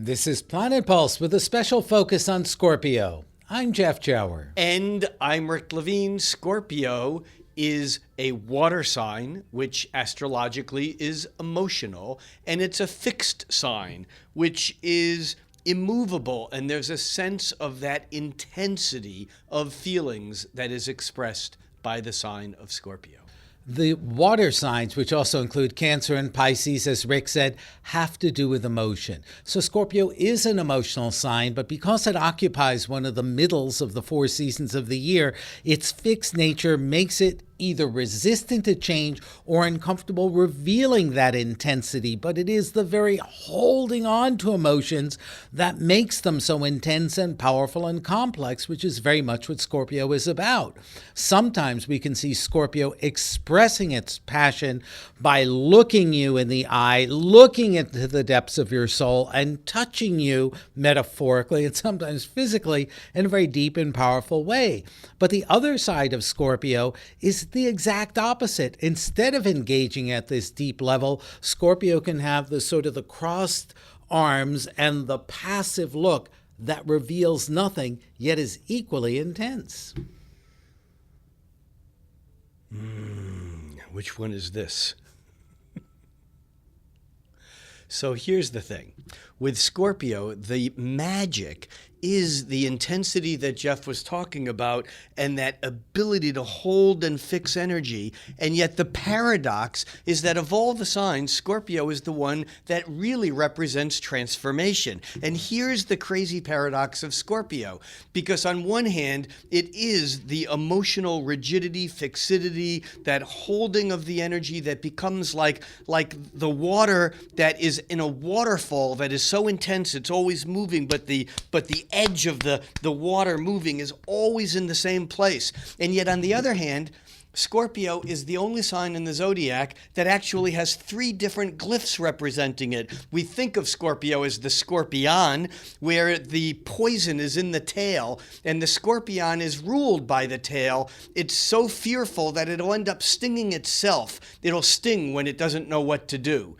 This is Planet Pulse with a special focus on Scorpio. I'm Jeff Jower. And I'm Rick Levine. Scorpio is a water sign, which astrologically is emotional, and it's a fixed sign, which is immovable, and there's a sense of that intensity of feelings that is expressed by the sign of Scorpio. The water signs, which also include Cancer and Pisces, as Rick said, have to do with emotion. So Scorpio is an emotional sign, but because it occupies one of the middles of the 4 seasons of the year, its fixed nature makes it either resistant to change or uncomfortable revealing that intensity. But it is the very holding on to emotions that makes them so intense and powerful and complex, which is very much what Scorpio is about. Sometimes we can see Scorpio expressing its passion by looking you in the eye, looking into the depths of your soul, and touching you metaphorically and sometimes physically in a very deep and powerful way. But the other side of Scorpio is the exact opposite. Instead of engaging at this deep level, Scorpio can have the sort of the crossed arms and the passive look that reveals nothing, yet is equally intense. Which one is this? So here's the thing. With Scorpio, the magic is the intensity that Jeff was talking about and that ability to hold and fix energy. And yet the paradox is that of all the signs, Scorpio is the one that really represents transformation. And here's the crazy paradox of Scorpio. Because on one hand, it is the emotional rigidity, fixity, that holding of the energy that becomes like the water that is in a waterfall that is so intense, it's always moving, but the edge of the water moving is always in the same place. And yet, on the other hand, Scorpio is the only sign in the Zodiac that actually has 3 different glyphs representing it. We think of Scorpio as the scorpion, where the poison is in the tail, and the scorpion is ruled by the tail. It's so fearful that it'll end up stinging itself. It'll sting when it doesn't know what to do.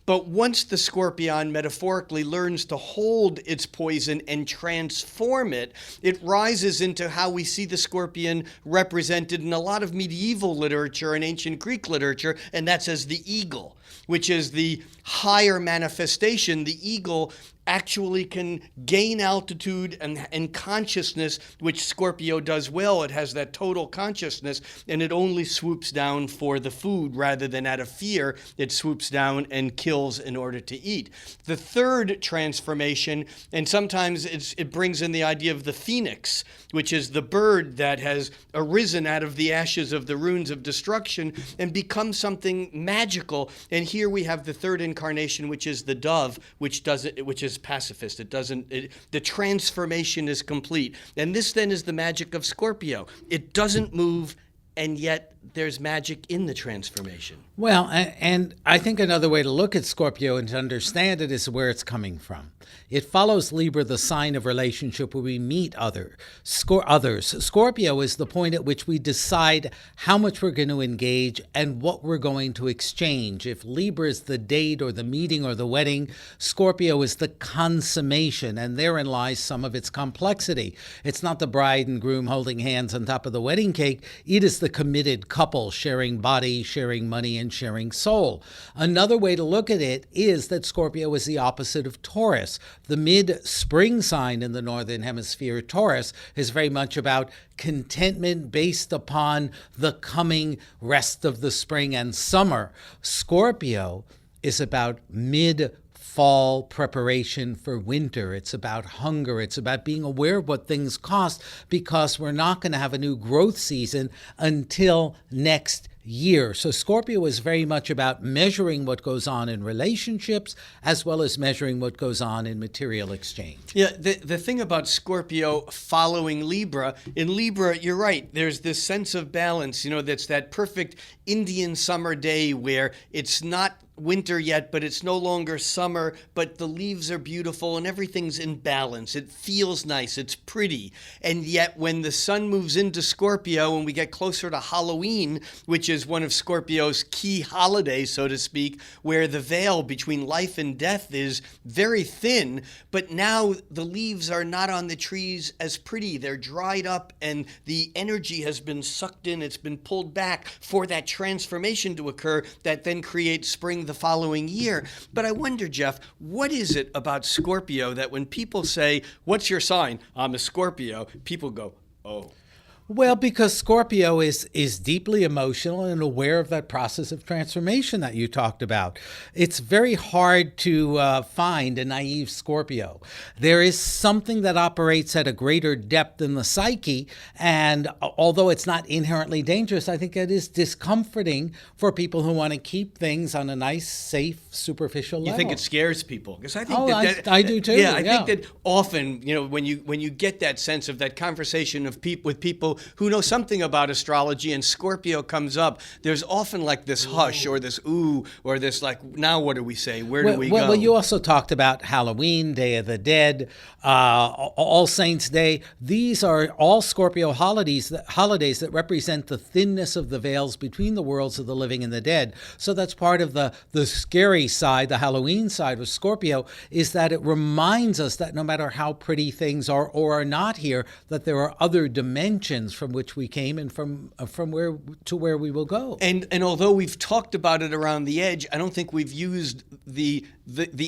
But once the scorpion metaphorically learns to hold its poison and transform it, it rises into how we see the scorpion represented in a lot of medieval literature and ancient Greek literature, and that's as the eagle, which is the higher manifestation. The eagle actually can gain altitude and consciousness, which Scorpio does well. It has that total consciousness, and it only swoops down for the food rather than out of fear. It swoops down and kills in order to eat. The third transformation, and sometimes it brings in the idea of the phoenix, which is the bird that has arisen out of the ashes of the runes of destruction and become something magical. And here we have the third incarnation, which is the dove, which is pacifist. The transformation is complete. And this then is the magic of Scorpio. It doesn't move, and yet there's magic in the transformation. Well, and I think another way to look at Scorpio and to understand it is where it's coming from. It follows Libra, the sign of relationship where we meet others. Scorpio is the point at which we decide how much we're going to engage and what we're going to exchange. If Libra is the date or the meeting or the wedding, Scorpio is the consummation, and therein lies some of its complexity. It's not the bride and groom holding hands on top of the wedding cake. It is the committed couple sharing body, sharing money, and sharing soul. Another way to look at it is that Scorpio is the opposite of Taurus. The mid-spring sign in the Northern Hemisphere, Taurus, is very much about contentment based upon the coming rest of the spring and summer. Scorpio is about mid-fall preparation for winter. It's about hunger. It's about being aware of what things cost, because we're not going to have a new growth season until next year. So Scorpio is very much about measuring what goes on in relationships as well as measuring what goes on in material exchange. Yeah, the thing about Scorpio following Libra, in Libra, you're right, there's this sense of balance, that's that perfect Indian summer day where it's not winter yet, but it's no longer summer, but the leaves are beautiful and everything's in balance. It feels nice. It's pretty. And yet when the sun moves into Scorpio and we get closer to Halloween, which is one of Scorpio's key holidays, so to speak, where the veil between life and death is very thin, but now the leaves are not on the trees as pretty. They're dried up and the energy has been sucked in. It's been pulled back for that transformation to occur that then creates spring the following year. But I wonder, Jeff, what is it about Scorpio that when people say, "What's your sign?" "I'm a Scorpio," people go, "Oh." Well, because Scorpio is deeply emotional and aware of that process of transformation that you talked about. It's very hard to find a naive Scorpio. There is something that operates at a greater depth in the psyche, and although it's not inherently dangerous, I think it is discomforting for people who want to keep things on a nice, safe, superficial level. You think it scares people? Because I think I do too. Yeah, I think that often, when you get that sense of that conversation of with people who know something about astrology and Scorpio comes up, there's often like this hush or this ooh or this like, now what do we say? Where do we go? Well, you also talked about Halloween, Day of the Dead, All Saints Day. These are all Scorpio holidays that represent the thinness of the veils between the worlds of the living and the dead. So that's part of the scary side, the Halloween side of Scorpio, is that it reminds us that no matter how pretty things are or are not here, that there are other dimensions from which we came and from where to where we will go. And although we've talked about it around the edge, I don't think we've used the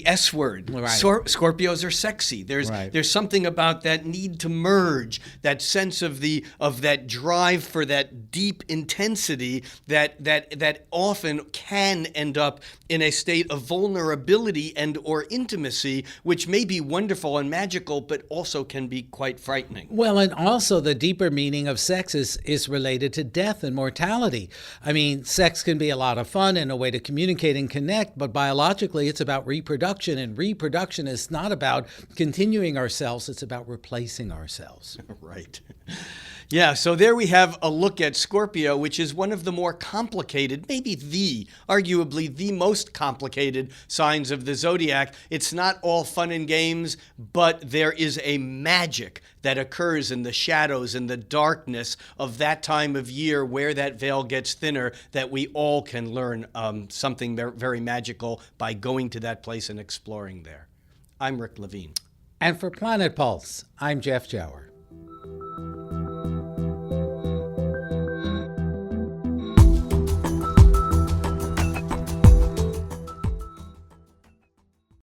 S word. Right. Scorpios are sexy. There's something about that need to merge, that sense of that drive for that deep intensity that often can end up in a state of vulnerability and or intimacy, which may be wonderful and magical, but also can be quite frightening. Well, and also the deeper meaning of sex is related to death and mortality. I mean, sex can be a lot of fun and a way to communicate and connect, but biologically it's about reproduction, and reproduction is not about continuing ourselves, it's about replacing ourselves. Right. Yeah, so there we have a look at Scorpio, which is one of the more complicated, maybe arguably the most complicated signs of the zodiac. It's not all fun and games, but there is a magic that occurs in the shadows and the darkness of that time of year where that veil gets thinner, that we all can learn something very magical by going to that place and exploring there. I'm Rick Levine. And for Planet Pulse, I'm Jeff Jower.